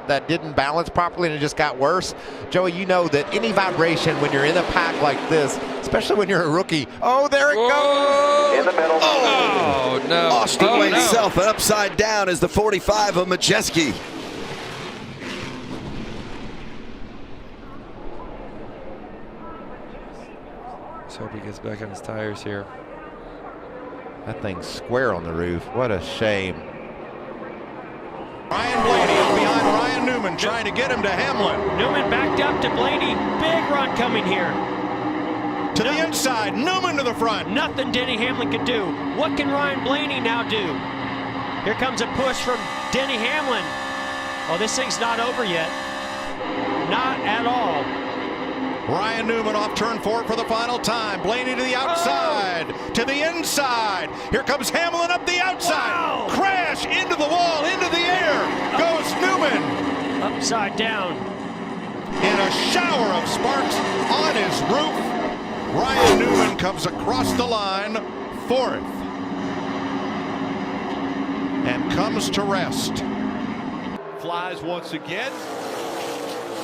that didn't balance properly and it just got worse. Joey, you know that any vibration when you're in a pack like this, especially when you're a rookie. Oh, there it goes. In the middle. Oh no. Lost away himself and upside down is the 45 of Majeski. Let's hope he gets back on his tires here. That thing's square on the roof. What a shame. Ryan Blaney behind Ryan Newman trying to get him to Hamlin. Newman backed up to Blaney. Big run coming here. To the inside, Newman to the front. Nothing Denny Hamlin could do. What can Ryan Blaney now do? Here comes a push from Denny Hamlin. Oh, this thing's not over yet. Not at all. Ryan Newman off turn 4 for the final time. Blaney to the outside, to the inside. Here comes Hamlin up the outside. Wow. Crash into the wall, into the air. Goes Newman. Upside down. In a shower of sparks on his roof. Ryan Newman comes across the line, 4th. And comes to rest. Flies once again.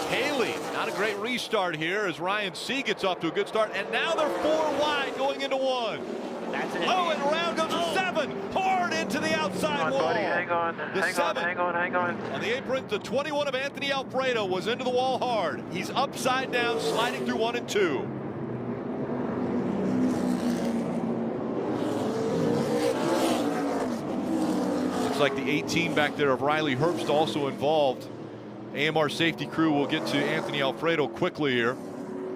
Haley, not a great restart here as Ryan C gets off to a good start, and now they're 4 wide going into 1. That's it. Oh, and around goes the 7, hard into the outside wall. Buddy, hang on, hang on. On the apron, the 21 of Anthony Alfredo was into the wall hard. He's upside down, sliding through 1 and 2. Looks like the 18 back there of Riley Herbst also involved. AMR safety crew will get to Anthony Alfredo quickly here.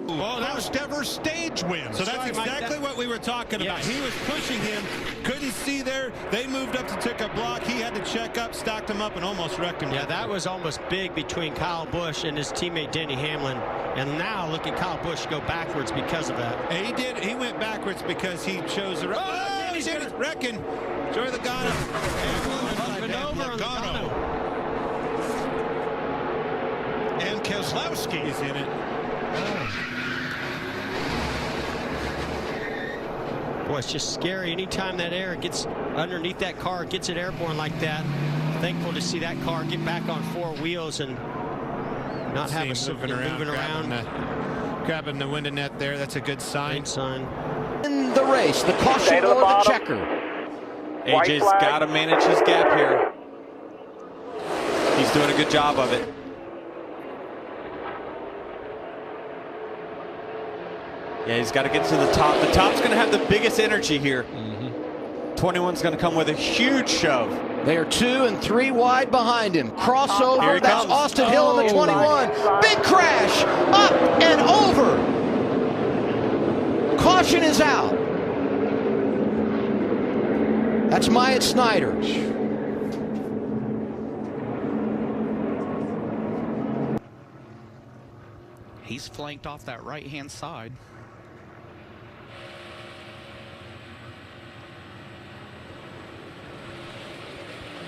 Well, first ever stage win. So that's exactly what we were talking about. He was pushing him, couldn't see there. They moved up to take a block. He had to check up, stacked him up, and almost wrecked him. Yeah, that was almost big between Kyle Busch and his teammate Denny Hamlin. And now look at Kyle Busch go backwards because of that. And he did. He went backwards because he chose the. Oh, he's wrecking. Joey Logano. And Logano. And Keselowski is in it. Boy, it's just scary. Anytime that air gets underneath that car, gets it airborne like that. Thankful to see that car get back on 4 wheels and not have a moving around. Grabbing the window net there. That's a good sign. In the race, the caution or the checker. AJ's got to manage his gap here. He's doing a good job of it. Yeah, he's got to get to the top. The top's going to have the biggest energy here. 21's going to come with a huge shove. They are 2 and 3 wide behind him. Crossover. Here he That's comes. Austin Hill in the 21. Big crash. Up and over. Caution is out. That's Myatt Snider. He's flanked off that right-hand side.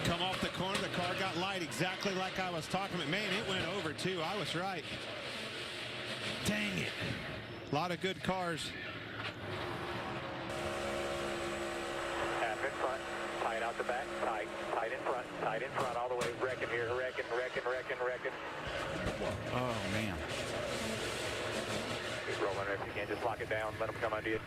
Come off the corner, the car got light exactly like I was talking about. Man, it went over too. I was right. Dang it. A lot of good cars. Half in front, tight out the back, tight in front, all the way. Wrecking here, wrecking. Oh, man. Keep rolling if you can, just lock it down, let them come under you.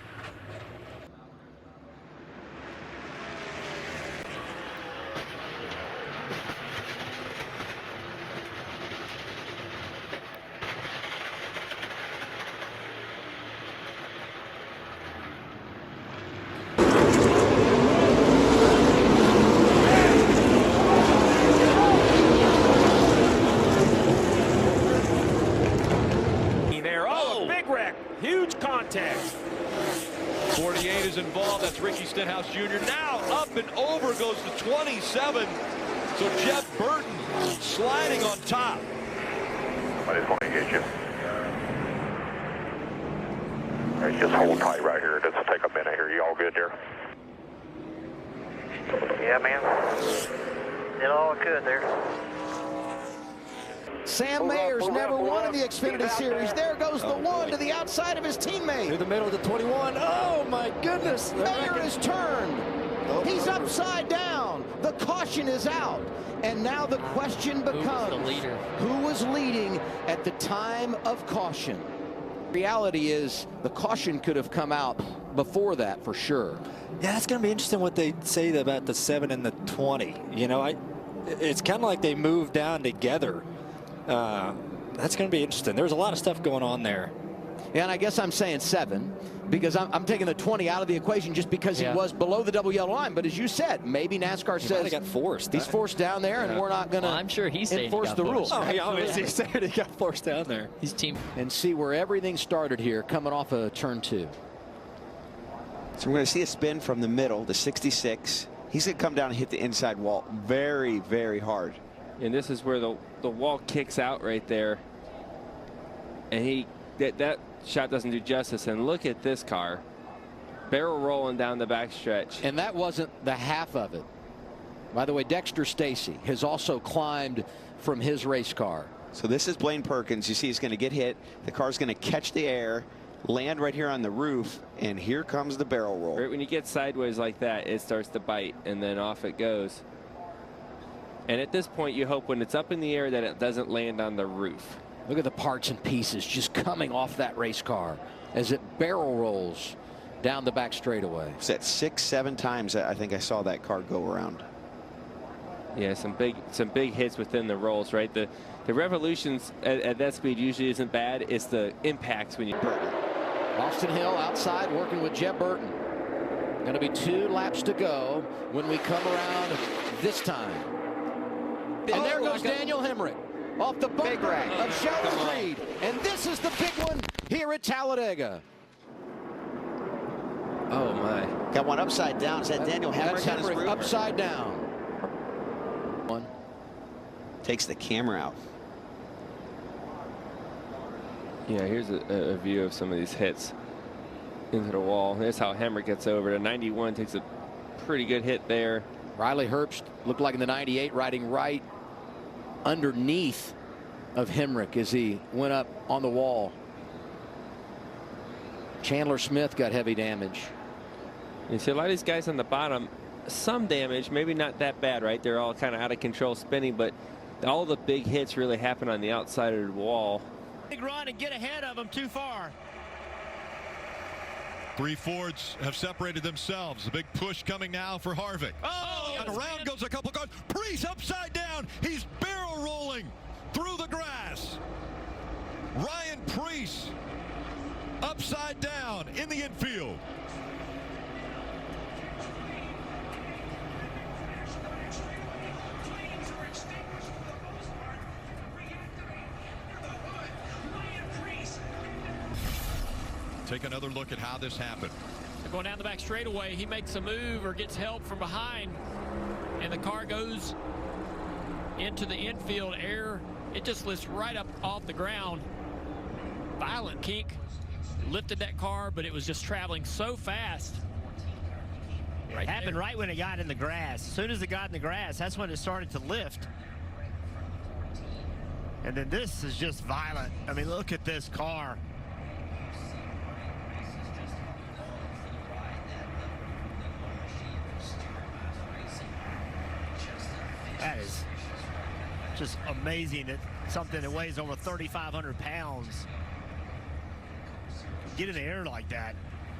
Huge contact. 48 is involved. That's Ricky Stenhouse Jr. Now up and over goes the 27. So Jeff Burton sliding on top. I just want to get you. Hey, just hold tight right here. This will take a minute here. You all good there? Yeah, man. Did all I could there. Sam Mayer's never won in the Xfinity Series. There goes the 1 to the outside of his teammate. Through the middle of the 21. Oh, my goodness. Mayer is turned. He's upside down. The caution is out. And now the question becomes, who was leading at the time of caution? Reality is the caution could have come out before that for sure. Yeah, it's going to be interesting what they say about the 7 and the 20. You know, it's kind of like they moved down together. That's going to be interesting. There's a lot of stuff going on there. Yeah, and I guess I'm saying 7 because I'm taking the 20 out of the equation just because he was below the double yellow line. But as you said, maybe NASCAR says got forced. He's forced down there, and we're not going to I'm sure he's enforce the rules. Oh, he obviously said he got forced down there. His team. And see where everything started here, coming off of turn 2. So we're going to see a spin from the middle, the 66. He's going to come down and hit the inside wall very, very hard. And this is where the wall kicks out right there. And that shot doesn't do justice. And look at this car. Barrel rolling down the backstretch. And that wasn't the half of it. By the way, Dexter Stacy has also climbed from his race car. So this is Blaine Perkins. You see he's going to get hit. The car's going to catch the air, land right here on the roof, and here comes the barrel roll. Right when you get sideways like that, it starts to bite, and then off it goes. And at this point, you hope when it's up in the air that it doesn't land on the roof. Look at the parts and pieces just coming off that race car as it barrel rolls down the back straightaway. It's at 6, 7 times I think I saw that car go around. Yeah, some big hits within the rolls, right? The revolutions at that speed usually isn't bad. It's the impacts when you. Austin Hill outside working with Jeb Burton. Going to be 2 laps to go when we come around this time. And there goes Daniel Hemrick off the bumper of Sheldon Creed. And this is the big one here at Talladega. Oh my! Got one upside down. Is that Daniel Hemrick on his roof? Upside down. One takes the camera out. Yeah, here's a view of some of these hits into the wall. There's how Hemrick gets over. The 91 takes a pretty good hit there. Riley Herbst looked like in the 98 riding right underneath of Hemrick as he went up on the wall. Chandler Smith got heavy damage. You see a lot of these guys on the bottom, some damage, maybe not that bad, right? They're all kind of out of control spinning, but all the big hits really happen on the outside of the wall. Big run and get ahead of them too far. 3 Fords have separated themselves. A big push coming now for Harvick. Oh, and around goes a couple cars. Preece upside down. He's barrel rolling through the grass. Ryan Preece upside down in the infield. Take another look at how this happened. Going down the back straightaway, he makes a move or gets help from behind, and the car goes into the infield air. It just lifts right up off the ground. Violent kink. Lifted that car, but it was just traveling so fast. It happened right when it got in the grass. As soon as it got in the grass, that's when it started to lift. And then this is just violent. I mean, look at this car. That is just amazing that something that weighs over 3,500 pounds get in the air like that.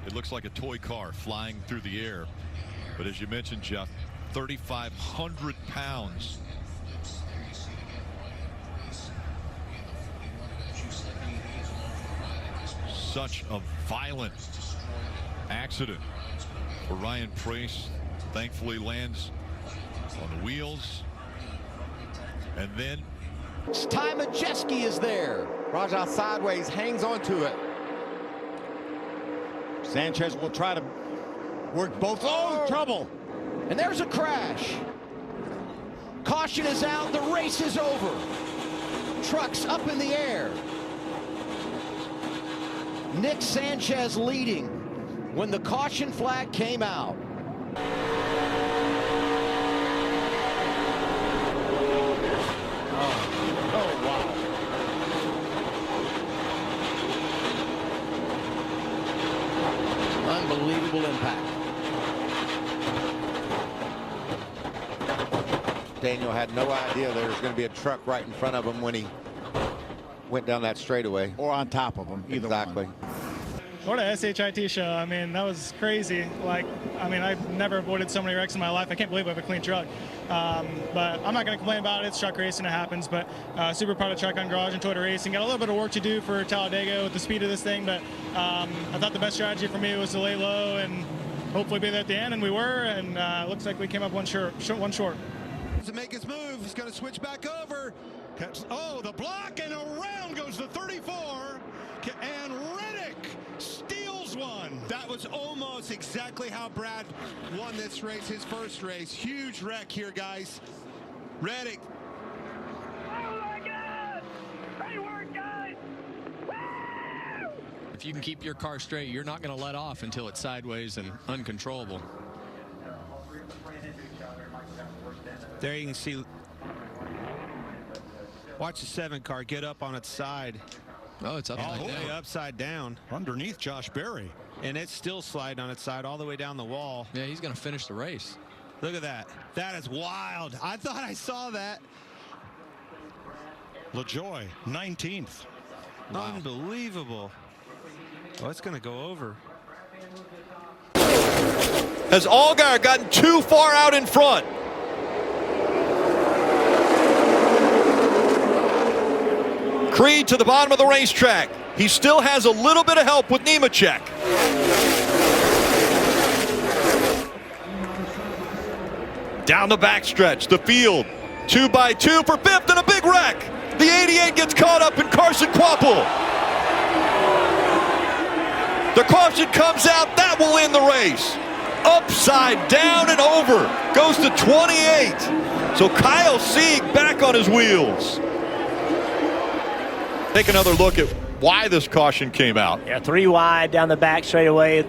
It looks like a toy car flying through the air. But as you mentioned, Jeff, 3,500 pounds. Such a violent accident for Ryan Preece. Thankfully lands on the wheels. And then Ty Majeski is there. Rajah sideways, hangs onto it. Sanchez will try to work both. Oh, trouble. And there's a crash. Caution is out. The race is over. Trucks up in the air. Nick Sanchez leading when the caution flag came out. Oh, wow. Unbelievable impact. Daniel had no idea there was going to be a truck right in front of him when he went down that straightaway. Or on top of him. Exactly. What a SHIT show. I mean, that was crazy. Like, I mean, I've never avoided so many wrecks in my life. I can't believe I have a clean truck. But I'm not going to complain about it. It's truck racing. It happens. But super proud of Truck on Garage and Toyota Racing. Got a little bit of work to do for Talladega with the speed of this thing. But I thought the best strategy for me was to lay low and hopefully be there at the end. And we were. And looks like we came up one short. To make his move, he's going to switch back over. Oh, the block, and around goes the 34. And Reddick steals one. That was almost exactly how Brad won this race, his first race. Huge wreck here, guys. Reddick. Oh my God! Great work, guys! If you can keep your car straight, you're not going to let off until it's sideways and uncontrollable. There you can see. Watch the 7 car get up on its side. Oh, it's upside all the down. way upside down. Underneath Josh Berry. And it's still sliding on its side all the way down the wall. Yeah, he's going to finish the race. Look at that. That is wild. I thought I saw that. LaJoy, 19th. Wow. Unbelievable. Oh, it's going to go over. Has Allgaier gotten too far out in front? Creed to the bottom of the racetrack. He still has a little bit of help with Nemechek. Down the backstretch, the field. 2x2 for 5th and a big wreck. The 88 gets caught up in Carson Kvapil. The caution comes out. That will end the race. Upside down and over. Goes to 28. So Kyle Sieg back on his wheels. Take another look at why this caution came out. Yeah, 3 wide down the back straightaway.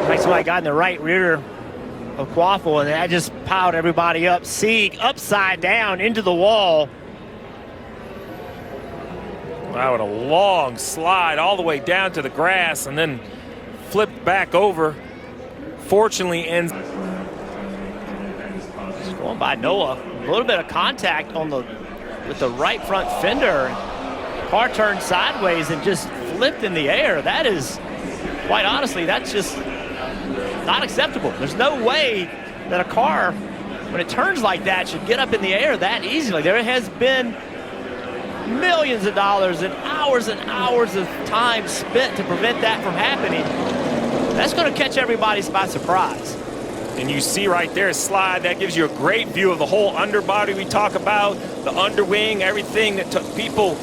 Like somebody got in the right rear of Kvapil, and that just piled everybody up. Sieg upside down into the wall. Wow, what a long slide all the way down to the grass and then flipped back over. Fortunately ends. Just going by Noah. A little bit of contact on with the right front fender. Car turned sideways and just flipped in the air. That is, quite honestly, that's just not acceptable. There's no way that a car, when it turns like that, should get up in the air that easily. There has been millions of dollars and hours of time spent to prevent that from happening. That's going to catch everybody by surprise. And you see right there, slide, that gives you a great view of the whole underbody we talk about, the underwing, everything that people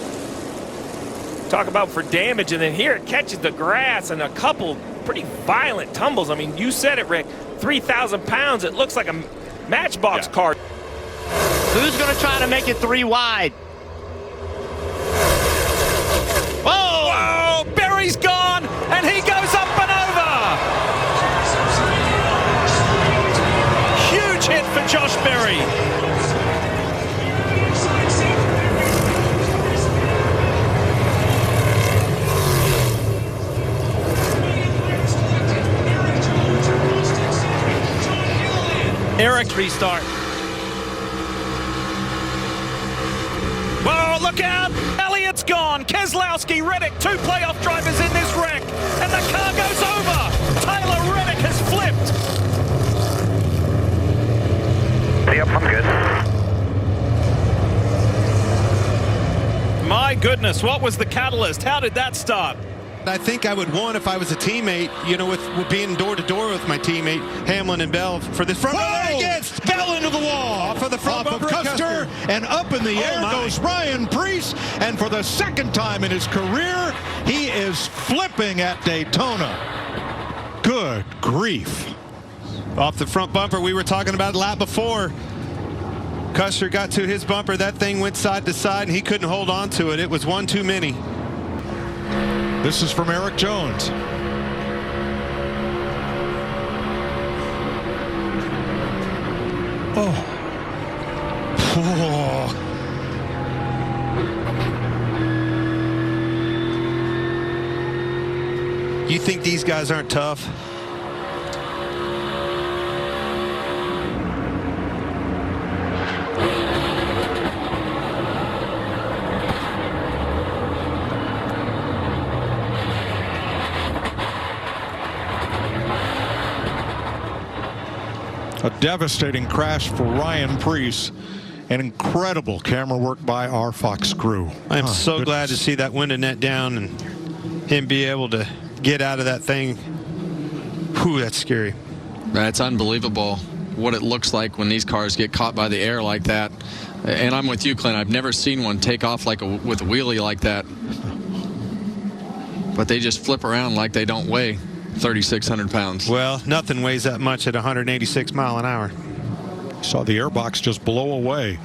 talk about for damage. And then here it catches the grass and a couple pretty violent tumbles. I mean, you said it, Rick, 3,000 pounds. It looks like a Matchbox car. Who's going to try to make it 3 wide? Whoa! Berry's gone, and he goes up and over. Huge hit for Josh Berry. Eric restart. Whoa, look out! Elliott's gone. Keselowski, Reddick, 2 playoff drivers in this wreck. And the car goes over. Tyler Reddick has flipped. Yep, I'm good. My goodness, what was the catalyst? How did that start? I think I would want if I was a teammate, you know, with being door to door with my teammate Hamlin and Bell for this front. Whoa! Gets fell into the wall. Off of the front of bumper Custer, and up in the air goes Ryan Preece, and for the second time in his career, he is flipping at Daytona. Good grief. Off the front bumper, we were talking about a lap before. Custer got to his bumper, that thing went side to side, and he couldn't hold on to it. It was one too many. This is from Eric Jones. Oh. You think these guys aren't tough? A devastating crash for Ryan Preece. An incredible camera work by our Fox crew. I'm so glad to see that window net down and him be able to get out of that thing. Whew, that's scary. That's unbelievable what it looks like when these cars get caught by the air like that. And I'm with you, Clint. I've never seen one take off with a wheelie like that. But they just flip around like they don't weigh 3,600 pounds. Well, nothing weighs that much at 186 mile an hour. Saw the airbox just blow away.